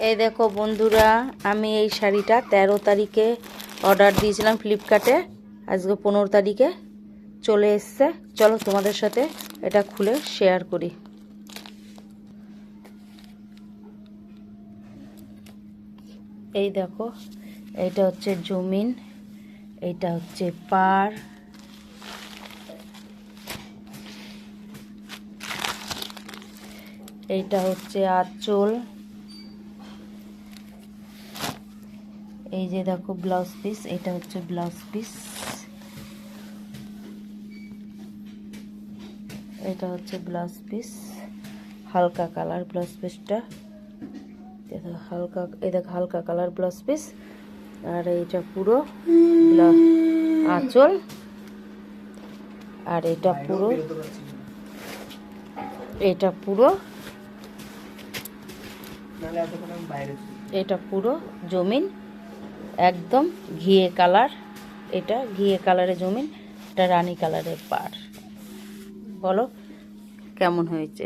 এই দেখো বন্ধুরা, আমি এই শাড়িটা 13 তারিখে অর্ডার দিয়েছিলাম ফ্লিপকার্টে। আজকে 15 তারিখে চলে এসছে। চলো তোমাদের সাথে এটা খুলে শেয়ার করি। এই দেখো, এইটা হচ্ছে জমিন, এইটা হচ্ছে পাড়, এইটা হচ্ছে আঁচল, এই যে দেখো ব্লাউজ পিস, এটা হচ্ছে ব্লাউজ পিস, এটা হচ্ছে ব্লাউজ পিস, হালকা কালার ব্লাউজ পিসটা, হালকা, এই দেখো হালকা কালার ব্লাউজ পিস। আর এইটা পুরো আঁচল, আর এটা পুরো এটা পুরো জমিন, একদম ঘিয়ে কালার। এটা ঘিয়ে কালারের জমিন, এটা রানী কালারের পাড়। বলো কেমন হয়েছে?